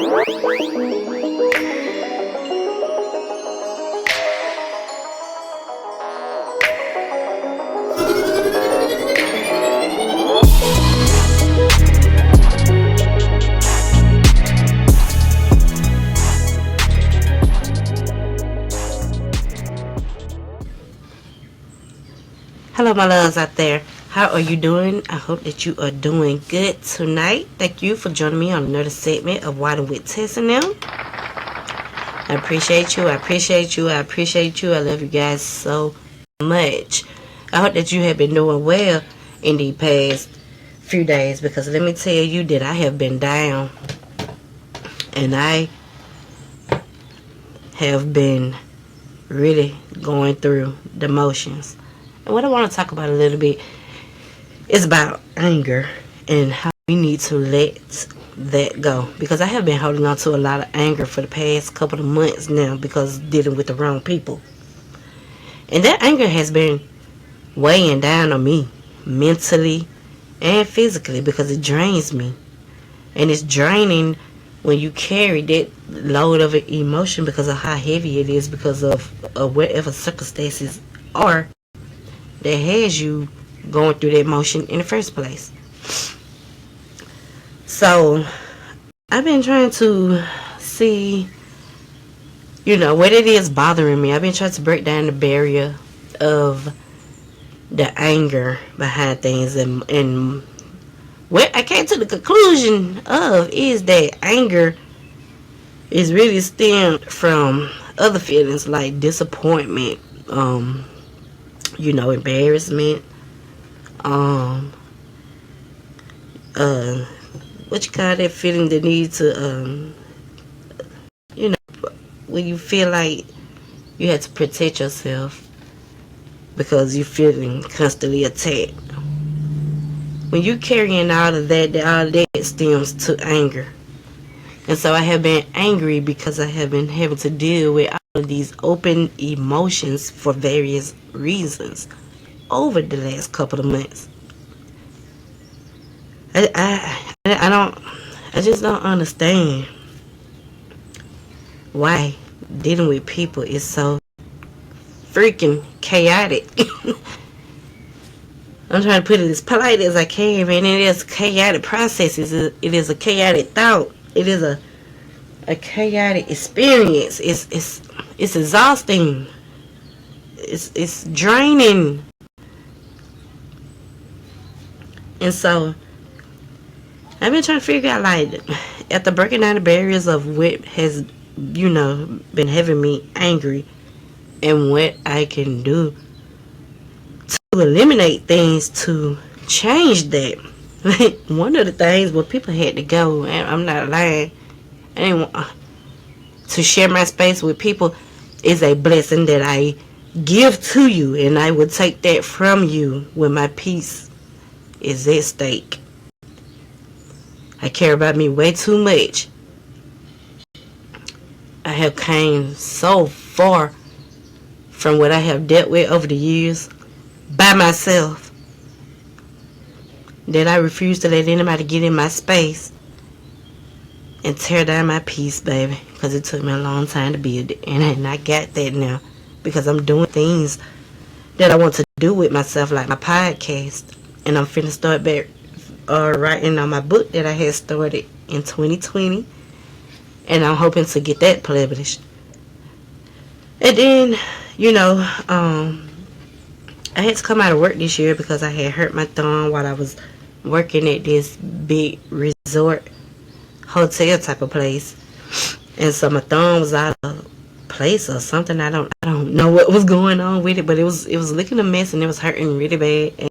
Hello, my loves out there. How are you doing? I hope that you are doing good tonight. Thank you for joining me on another segment of Widen with Tess and them. I appreciate you. I appreciate you. I appreciate you. I love you guys so much. I hope that you have been doing well in the past few days, because let me tell you that I have been down and I have been really going through the motions. And what I want to talk about a little bit is about anger and how we need to let that go. Because I have been holding on to a lot of anger for the past couple of months now, because dealing with the wrong people. And that anger has been weighing down on me mentally and physically, because it drains me. And it's draining when you carry that load of emotion because of how heavy it is, because of whatever circumstances are that has you going through that emotion in the first place. So I've been trying to see, what it is bothering me. I've been trying to break down the barrier of the anger behind things, and what I came to the conclusion of is that anger is really stemmed from other feelings like disappointment, embarrassment, what you call that feeling, the need to, when you feel like you have to protect yourself because you're feeling constantly attacked. When you're carrying all of that, all of that stems to anger. And so I have been angry because I have been having to deal with all of these open emotions for various reasons over the last couple of months. I just don't understand why dealing with people is so freaking chaotic. I'm trying to put it as polite as I can, man. It is a chaotic process. It is a chaotic thought. It is a chaotic experience. It's exhausting. It's draining. And so I've been trying to figure out, like, after breaking down the barriers of what has, been having me angry, and what I can do to eliminate things to change that. Like, one of the things where people had to go, and I'm not lying, I didn't want to share my space with people is a blessing that I give to you, and I will take that from you when my peace is at stake. I care about me way too much. I have came so far from what I have dealt with over the years by myself that I refuse to let anybody get in my space and tear down my peace, baby. Because it took me a long time to build it. And I got that now. Because I'm doing things that I want to do with myself, like my podcast. And I'm finna start back writing on my book that I had started in 2020. And I'm hoping to get that published. And then, I had to come out of work this year because I had hurt my thumb while I was working at this big resort hotel type of place. And so my thumb was out of place or something. I don't know what was going on with it, but it was looking a mess, and it was hurting really bad. And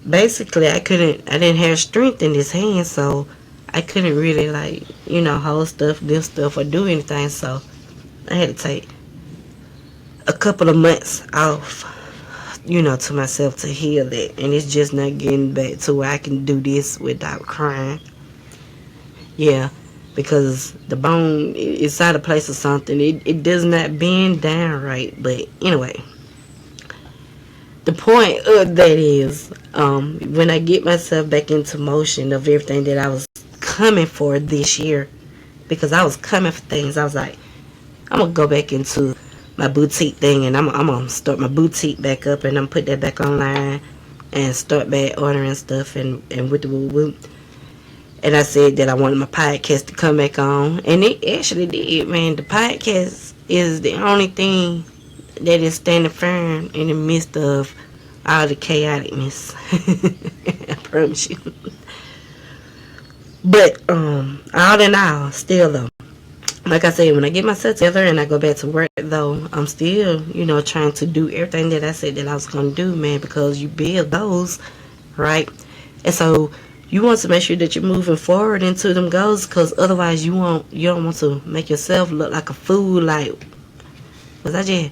basically I didn't have strength in this hand, so I couldn't really, hold stuff, lift stuff, or do anything. So I had to take a couple of months off, to myself to heal that. And it's just not getting back to where I can do this without crying. Yeah, because the bone is out of place or something. It does not bend down right. But anyway, the point of that is, when I get myself back into motion of everything that I was coming for this year, because I was coming for things. I was like, I'm gonna go back into my boutique thing, and I'm gonna start my boutique back up, and I'm put that back online and start back ordering stuff and with the woo woo. And I said that I wanted my podcast to come back on, and it actually did, man. The podcast is the only thing that is standing firm in the midst of all the chaoticness. I promise you. But all in all, still though, like I said, when I get myself together and I go back to work though, I'm still, trying to do everything that I said that I was gonna do, man, because you build those, right? And so you want to make sure that you're moving forward into them goals, because otherwise you don't want to make yourself look like a fool. Like, was I just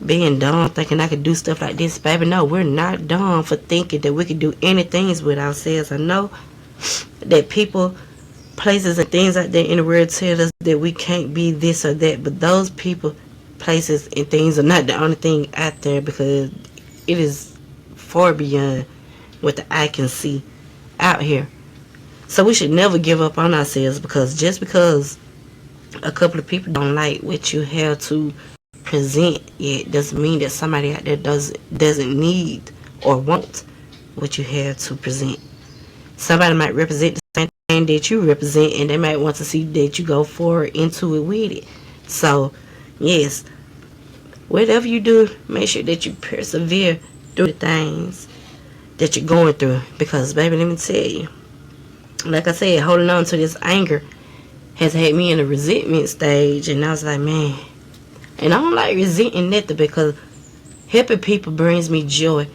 being dumb thinking I could do stuff like this? Baby, no, we're not dumb for thinking that we could do anything with ourselves. I know that people, places, and things out there in the world tell us that we can't be this or that, but those people, places, and things are not the only thing out there, because it is far beyond what the eye can see out here. So we should never give up on ourselves, because just because a couple of people don't like what you have to present, it doesn't mean that somebody out there doesn't need or want what you have to present. Somebody might represent the same thing that you represent, and they might want to see that you go forward into it with it. So yes, whatever you do, make sure that you persevere through the things that you're going through, because baby, let me tell you, like I said, holding on to this anger has had me in a resentment stage, and I was like, man, and I don't like resenting nothing, because helping people brings me joy.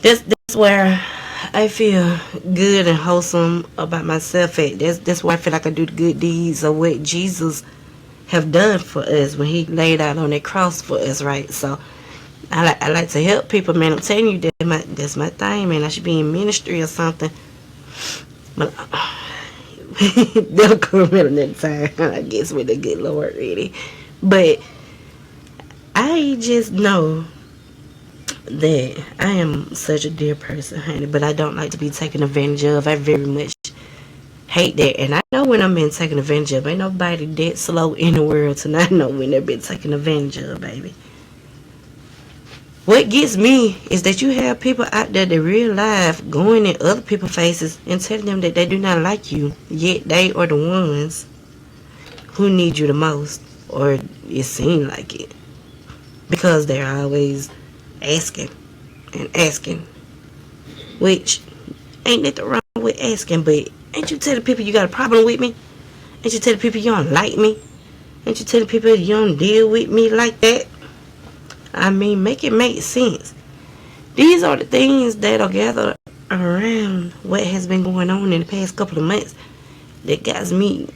That's where I feel good and wholesome about myself at. That's why I feel like I do the good deeds of what Jesus have done for us when he laid out on that cross for us, right? So I like to help people, man. I'm telling you, that's my thing, man. I should be in ministry or something. But that'll come at another time, I guess, with the good Lord, really. But I just know that I am such a dear person, honey, but I don't like to be taken advantage of. I very much hate that. And I know when I'm being taken advantage of. Ain't nobody that slow in the world to not know when they're being taken advantage of, baby. What gets me is that you have people out there that real life going in other people's faces and telling them that they do not like you, yet they are the ones who need you the most, or it seems like it, because they're always asking and asking, which ain't nothing wrong with asking, but ain't you telling people you got a problem with me? Ain't you telling people you don't like me? Ain't you telling people you don't deal with me like that? I mean, make it make sense. These are the things that are gathered around what has been going on in the past couple of months that got me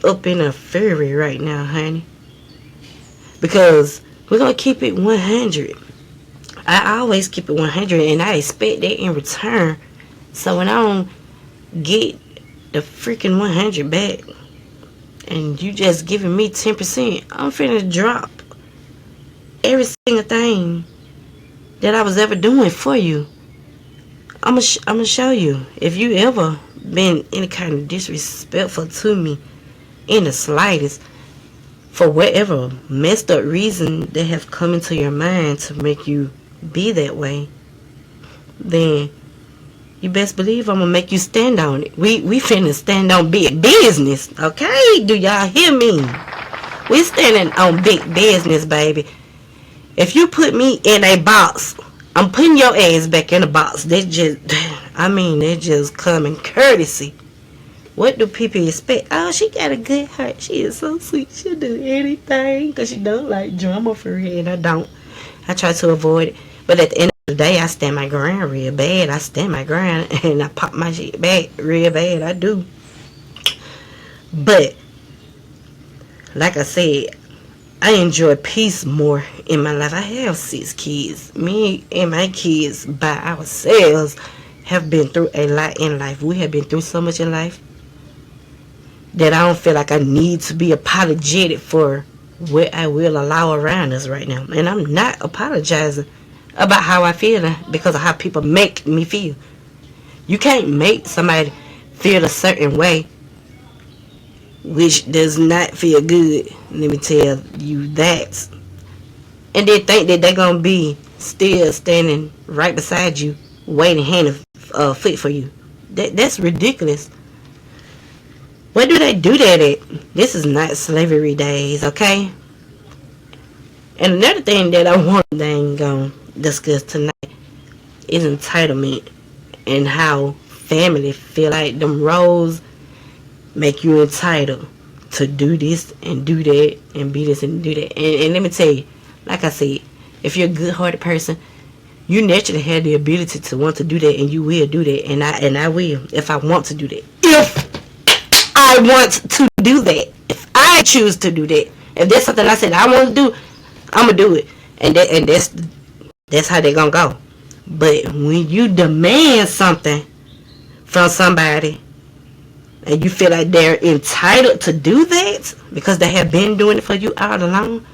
up in a fury right now, honey. Because we're going to keep it 100. I always keep it 100, and I expect that in return. So when I don't get the freaking 100 back, and you just giving me 10%, I'm finna drop every single thing that I was ever doing for you. I'm gonna show you. If you ever been any kind of disrespectful to me in the slightest, for whatever messed up reason that have come into your mind to make you be that way, then you best believe I'm gonna make you stand on it. We finna stand on big business, okay? Do y'all hear me? We standing on big business, baby. If you put me in a box, I'm putting your ass back in a box. They just common courtesy. What do people expect? Oh, she got a good heart. She is so sweet. She'll do anything, because she don't like drama for real, and I don't. I try to avoid it. But at the end of the day, I stand my ground real bad. I stand my ground, and I pop my shit back real bad. I do. But like I said, I enjoy peace more in my life. I have 6 kids. Me and my kids by ourselves have been through a lot in life. We have been through so much in life that I don't feel like I need to be apologetic for what I will allow around us right now. And I'm not apologizing about how I feel because of how people make me feel. You can't make somebody feel a certain way which does not feel good. Let me tell you that. And they think that they're gonna be still standing right beside you, waiting hand and foot for you. That's ridiculous. Where do they do that at? This is not slavery days, okay? And another thing that I want to gonna discuss tonight is entitlement and how family feel like them roles make you entitled to do this and do that and be this and do that. And let me tell you, like I said, if you're a good-hearted person, you naturally have the ability to want to do that, and you will do that, and I will if I want to do that. If I want to do that, if I choose to do that, if there's something I said I want to do, I'm gonna do it, and that's how they gonna go. But when you demand something from somebody and you feel like they're entitled to do that because they have been doing it for you all along,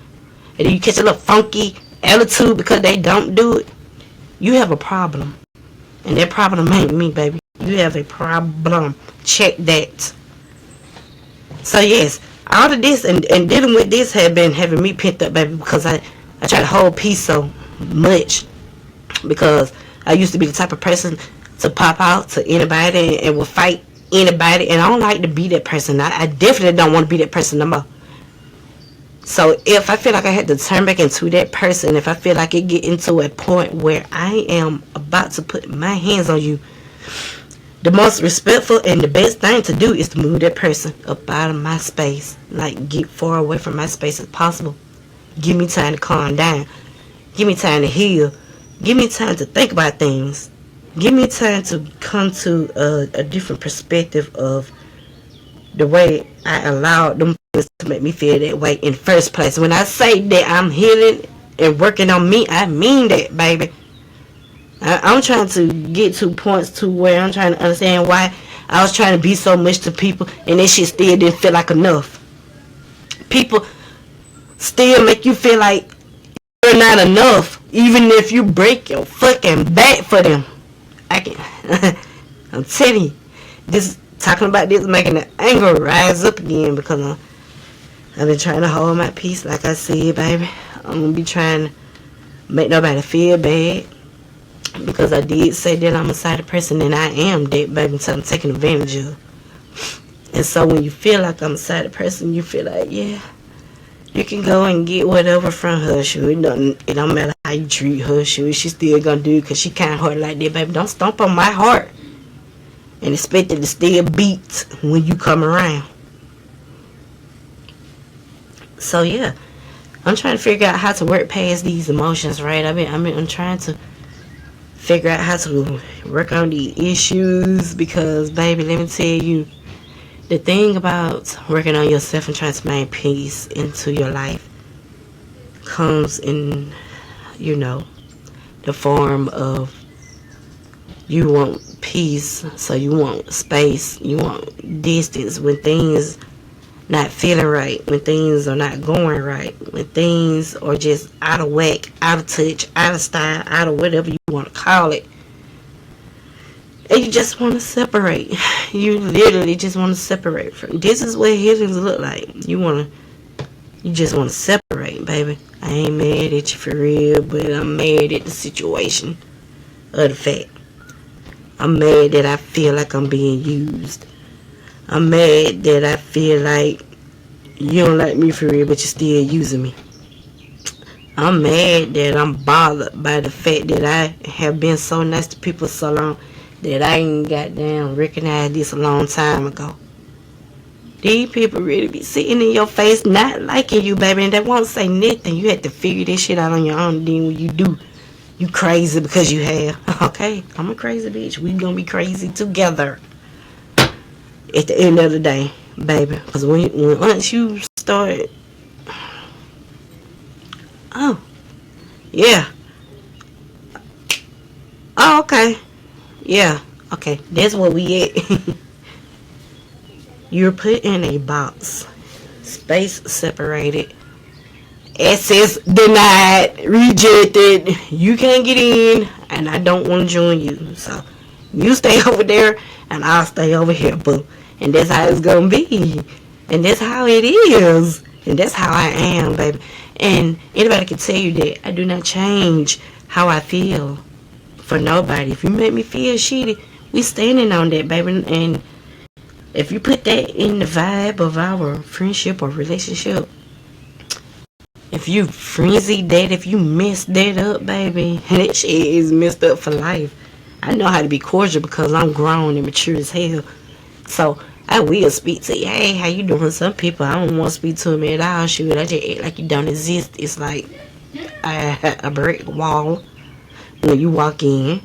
and then you catch a little funky attitude because they don't do it, you have a problem. And that problem ain't me, baby. You have a problem. Check that. So yes, all of this and dealing with this have been having me pent up, baby, because I try to hold peace so much, because I used to be the type of person to pop out to anybody and will fight anybody, and I don't like to be that person. I definitely don't want to be that person no more. So if I feel like I had to turn back into that person, if I feel like it get into a point where I am about to put my hands on you, the most respectful and the best thing to do is to move that person up out of my space. Like, get far away from my space as possible. Give me time to calm down. Give me time to heal. Give me time to think about things. Give me time to come to a different perspective of the way I allowed them to make me feel that way in the first place. When I say that I'm healing and working on me, I mean that, baby. I'm trying to get to points to where I'm trying to understand why I was trying to be so much to people and that shit still didn't feel like enough. People still make you feel like you're not enough, even if you break your fucking back for them. I can I'm telling you, this talking about this making the anger rise up again, because I've been trying to hold my peace. Like I said, baby, I'm gonna be trying to make nobody feel bad, because I did say that I'm a sided person, and I am that, baby, until I'm taken advantage of. And so when you feel like I'm a sided person, you feel like, yeah, you can go and get whatever from her. It don't matter how you treat her. She's still gonna do it because she kind of hearted like that, baby. Don't stomp on my heart and expect it to still beat when you come around. So yeah, I'm trying to figure out how to work past these emotions, right? I'm trying to figure out how to work on these issues, because, baby, let me tell you, the thing about working on yourself and trying to maintain peace into your life comes in, the form of, you want peace, so you want space, you want distance when things not feeling right, when things are not going right, when things are just out of whack, out of touch, out of style, out of whatever you want to call it. And you just want to separate. You literally just want to separate. This is what healings look like. You just want to separate, baby. I ain't mad at you for real, but I'm mad at the situation of the fact. I'm mad that I feel like I'm being used. I'm mad that I feel like you don't like me for real, but you're still using me. I'm mad that I'm bothered by the fact that I have been so nice to people so long that I ain't goddamn recognized this a long time ago. These people really be sitting in your face not liking you, baby, and they won't say nothing. You have to figure this shit out on your own. Then when you do, you crazy because you have. Okay, I'm a crazy bitch. We gonna be crazy together at the end of the day, baby. Because once you start, oh yeah, oh okay, yeah, okay, that's what we at. You're put in a box, space separated, access denied, rejected. You can't get in, and I don't want to join you. So you stay over there, and I'll stay over here, boo. And that's how it's gonna be. And that's how it is. And that's how I am, baby. And anybody can tell you that I do not change how I feel for nobody. If you make me feel shitty, we standing on that, baby. And if you put that in the vibe of our friendship or relationship, if you frenzy that, if you mess that up, baby, that shit is messed up for life. I know how to be cordial because I'm grown and mature as hell. So I will speak to you. Hey, how you doing? Some people I don't want to speak to them at all. Shoot, I just act like you don't exist. It's like a brick wall when you walk in.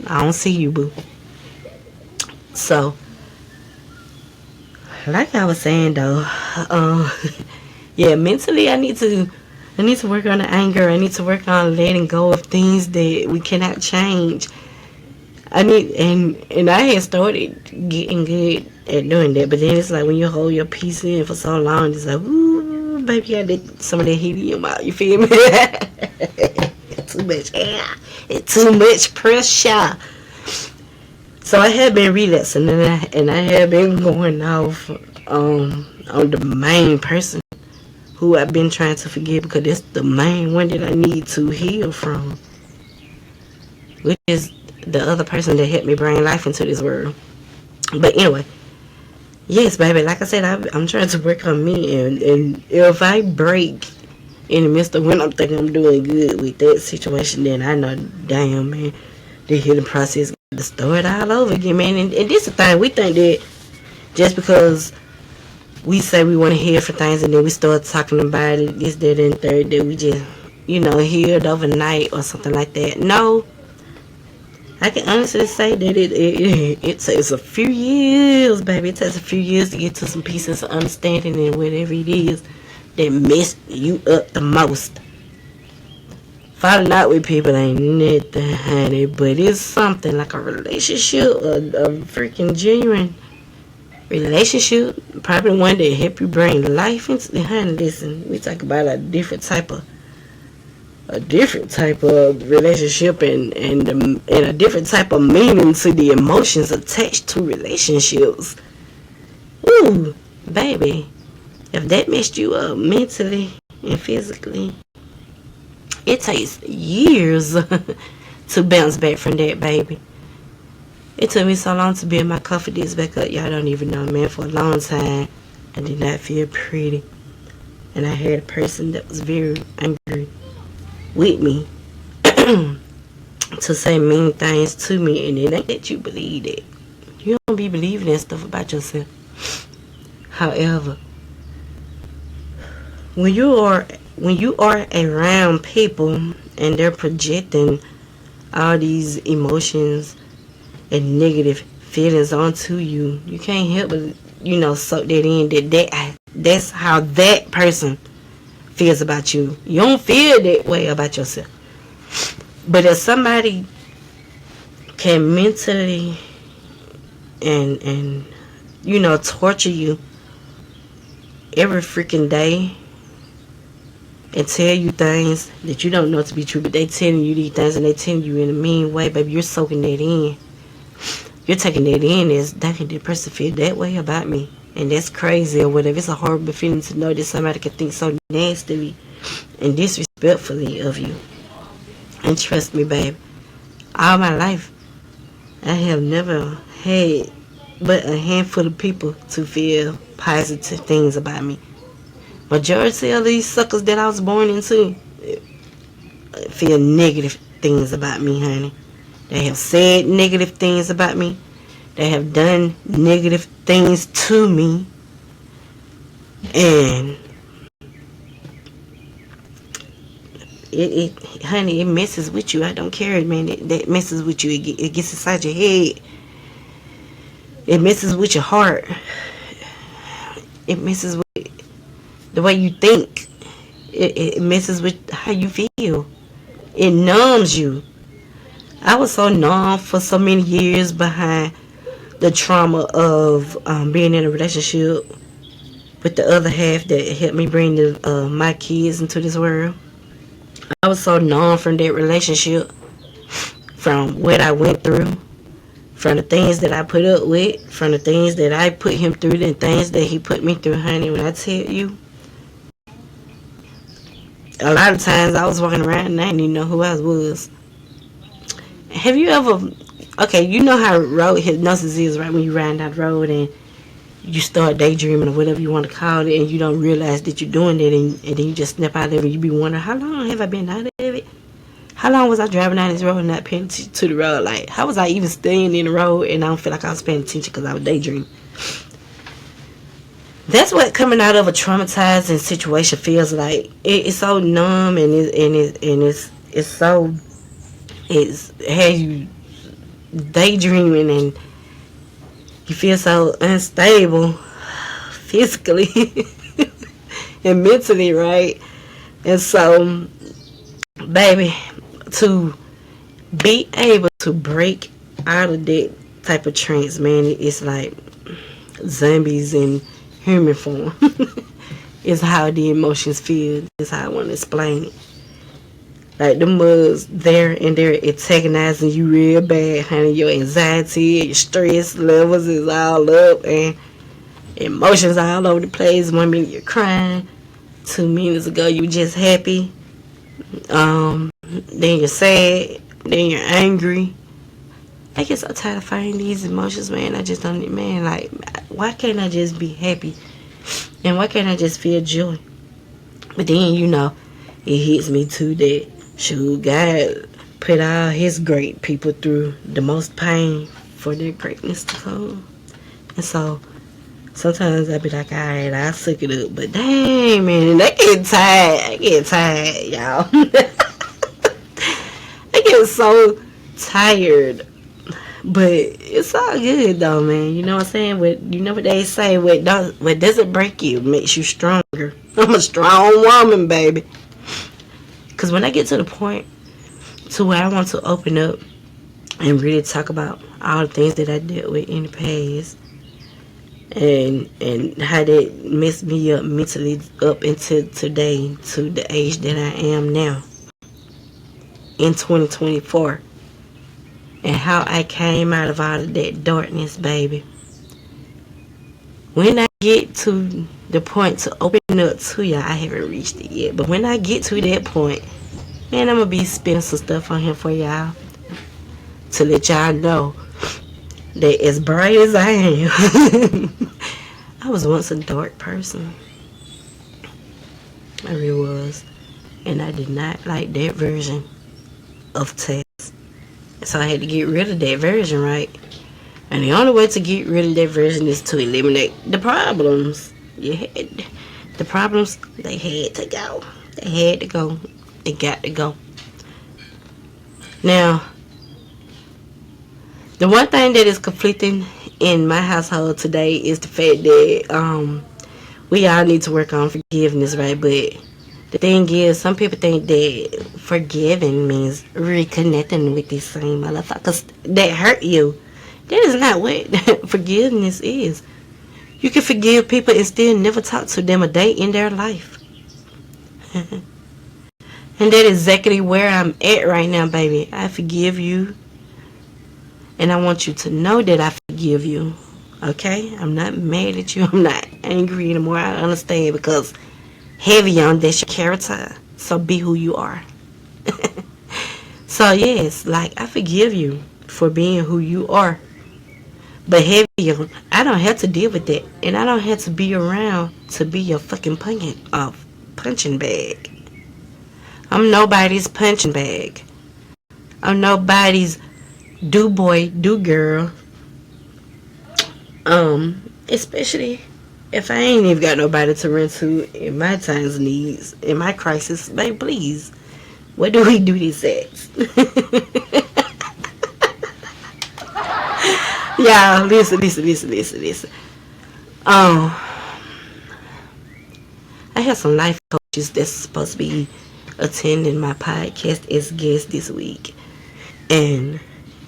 I don't see you, boo. So, like I was saying though, yeah, mentally I need to work on the anger. I need to work on letting go of things that we cannot change. I need and I had started getting good at doing that, but then it's like when you hold your peace in for so long, it's like, ooh, baby, I let some of that helium out. You feel me? Too much air. It's too much pressure. So I have been relapsing, and I have been going off on the main person who I've been trying to forgive, because it's the main one that I need to heal from, which is the other person that helped me bring life into this world. But anyway, yes, baby, like I said, I'm trying to work on me, and if I break in the midst of when I'm thinking I'm doing good with that situation, then I know, damn, man, the healing process got to start all over again, man. And this is the thing, we think that just because we say we want to heal for things and then we start talking about it, this, that, and third, that we just, healed overnight or something like that. No, I can honestly say that it takes a few years, baby. It takes a few years to get to some pieces of understanding and whatever it is that messed you up the most. Falling out with people ain't nothing, honey, but it's something like a relationship, a freaking genuine relationship, probably one that help you bring life into. Honey, listen, we talk about a different type of relationship and a different type of meaning to the emotions attached to relationships. Ooh, baby, if that messed you up mentally and physically, it takes years to bounce back from that, baby. It took me so long to build my confidence back up. Y'all don't even know, man. For a long time, I did not feel pretty. And I had a person that was very angry with me to say mean things to me. And it ain't that you believe that. You don't be believing that stuff about yourself. However, when you are around people and they're projecting all these emotions and negative feelings onto you, you can't help but suck that in. That's how that person feels about you. You don't feel that way about yourself. But if somebody can mentally and torture you every freaking day and tell you things that you don't know to be true, but they telling you these things and they telling you in a mean way, baby, you're soaking that in. You're taking that in as, that person feel that way about me, and that's crazy or whatever. It's a horrible feeling to know that somebody can think so nastily and disrespectfully of you. And trust me, babe, all my life I have never had but a handful of people to feel positive things about me. Majority of these suckers that I was born into feel negative things about me, honey. They have said negative things about me. They have done negative things to me. And honey, it messes with you. I don't care, man. That messes with you. It gets inside your head. It messes with your heart. It messes with the way you think. It messes with how you feel. It numbs you. I was so numb for so many years behind the trauma of being in a relationship with the other half that helped me bring my kids into this world. I was so numb from that relationship, from what I went through, from the things that I put up with, from the things that I put him through, the things that he put me through, honey. When I tell you, a lot of times I was walking around and I didn't even know who I was. Have you ever, okay, you know how road hypnosis is, right? When you ride down the road and you start daydreaming or whatever you want to call it, and you don't realize that you're doing it, and then you just snap out of it, and you be wondering, how long have I been out of it? How long was I driving down this road and not paying attention to the road? Like, how was I even staying in the road and I don't feel like I was paying attention because I was daydreaming? That's what coming out of a traumatizing situation feels like. It's so numb, and it's so, it's has you daydreaming, and you feel so unstable physically and mentally, right? And so, baby, to be able to break out of that type of trance, man, it's like zombies in human form. It's how the emotions feel. It's how I want to explain it. Like, the mugs there, and they're antagonizing you real bad, honey. Your anxiety, your stress levels is all up, and emotions all over the place. 1 minute you're crying, 2 minutes ago you were just happy. Then you're sad, then you're angry. I get so tired of fighting these emotions, man. I just don't, man, like, why can't I just be happy? And why can't I just feel joy? But then, it hits me too that, shoot, God put all his great people through the most pain for their greatness to come. And so, sometimes I be like, alright, I'll suck it up. But dang, man, I get tired, y'all. I get so tired. But it's all good, though, man. You know what I'm saying? You know what they say, what doesn't break you makes you stronger. I'm a strong woman, baby. Because when I get to the point to where I want to open up and really talk about all the things that I dealt with in the past, and how that messed me up mentally up until today, to the age that I am now in 2024, and how I came out of all of that darkness, baby. When I get to the point to open up to y'all, I haven't reached it yet, but when I get to that point, man, I'm gonna be spinning some stuff on here for y'all to let y'all know that as bright as I am, I was once a dark person. I really was. And I did not like that version of Tess. So I had to get rid of that version, right? And the only way to get rid of that version is to eliminate the problems. The problems, they had to go. They had to go. They got to go. Now, the one thing that is conflicting in my household today is the fact that we all need to work on forgiveness, right? But the thing is, some people think that forgiving means reconnecting with these same motherfuckers that hurt you. That is not what forgiveness is. You can forgive people and still never talk to them a day in their life. And that is exactly where I'm at right now, baby. I forgive you. And I want you to know that I forgive you. Okay? I'm not mad at you. I'm not angry anymore. I understand, because heavy on that's your character. So be who you are. So yes, like, I forgive you for being who you are. But heavy on, I don't have to deal with that. And I don't have to be around to be your fucking punching bag. I'm nobody's punching bag. I'm nobody's do boy, do girl. Especially if I ain't even got nobody to run to in my times of needs, in my crisis. Baby, please, where do we do this at? Y'all, listen. I have some life coaches that's supposed to be attending my podcast as guests this week and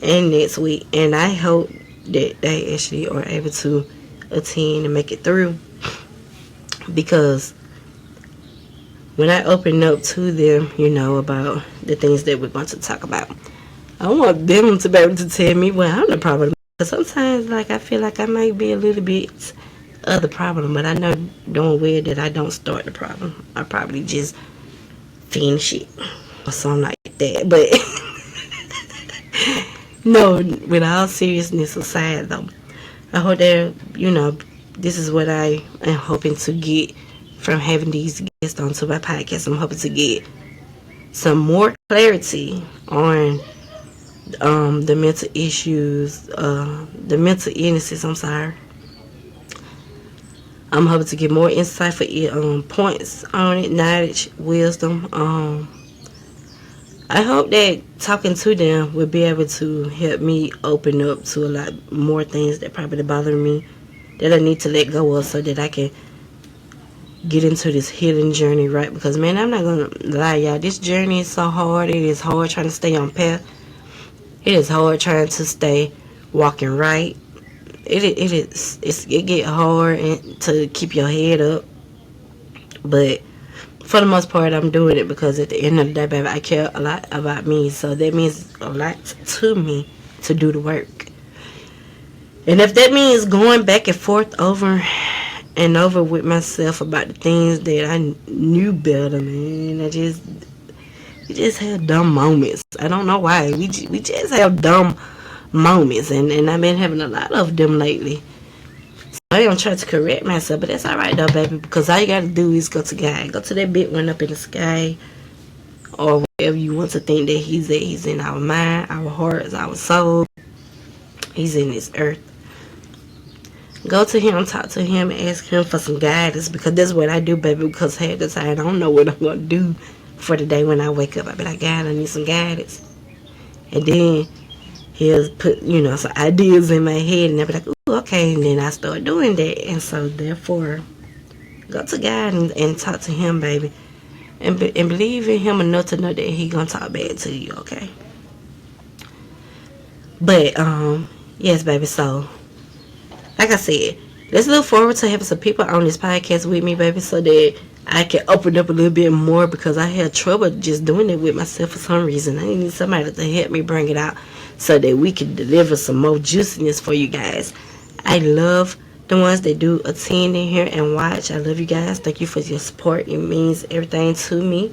next week, and I hope that they actually are able to attend and make it through, because when I open up to them, about the things that we're going to talk about, I want them to be able to tell me, well, I'm the problem Because sometimes, like, I feel like I might be a little bit of the problem, but I know doing weird that I don't start the problem. I probably just finish it or something like that. But no, with all seriousness aside, though, I hope that, this is what I am hoping to get from having these guests onto my podcast. I'm hoping to get some more clarity on the mental issues, the mental illnesses. I'm sorry. I'm hoping to get more insightful points on it, knowledge, wisdom. I hope that talking to them will be able to help me open up to a lot more things that probably bother me, that I need to let go of, so that I can get into this healing journey, right? Because, man, I'm not gonna lie, y'all, this journey is so hard. It is hard trying to stay on path. It is hard trying to stay walking right. It get hard to keep your head up, but for the most part, I'm doing it because at the end of the day, baby, I care a lot about me, so that means a lot to me to do the work. And if that means going back and forth over and over with myself about the things that I knew better, man, we just have dumb moments. I don't know why. We just have dumb moments, and I've been having a lot of them lately. So I am trying to correct myself, but that's alright though, baby, because all you gotta do is go to God. Go to that big one up in the sky, or wherever you want to think that He's at. He's in our mind, our hearts, our soul. He's in this earth. Go to Him, talk to Him, and ask Him for some guidance, because that's what I do, baby, because half the time I don't know what I'm gonna do for the day when I wake up. I be like, God, I need some guidance. And then He'll put, some ideas in my head, and I'll be like, ooh, okay, and then I start doing that. And so, therefore, go to God and talk to Him, baby. And believe in Him enough to know that He gonna talk back to you, okay? But, yes, baby, so, like I said, let's look forward to having some people on this podcast with me, baby, so that I can open up a little bit more, because I had trouble just doing it with myself for some reason. I need somebody to help me bring it out so that we can deliver some more juiciness for you guys. I love the ones that do attend in here and watch. I love you guys. Thank you for your support. It means everything to me.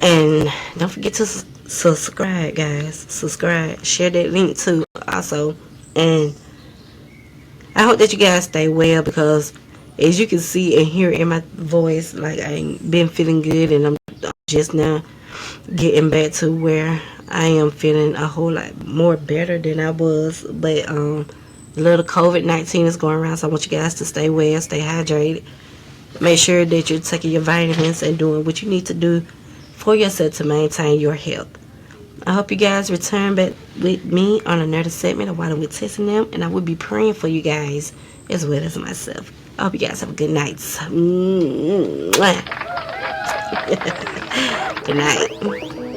And don't forget to subscribe, guys. Subscribe. Share that link too also. And I hope that you guys stay well, because as you can see and hear in my voice, like, I ain't been feeling good, and I'm just now getting back to where I am feeling a whole lot more better than I was. But the little COVID-19 is going around, so I want you guys to stay well, stay hydrated. Make sure that you're taking your vitamins and doing what you need to do for yourself to maintain your health. I hope you guys return back with me on another segment of Why We're Testing Them, and I will be praying for you guys as well as myself. I hope you guys have a good night. Good night.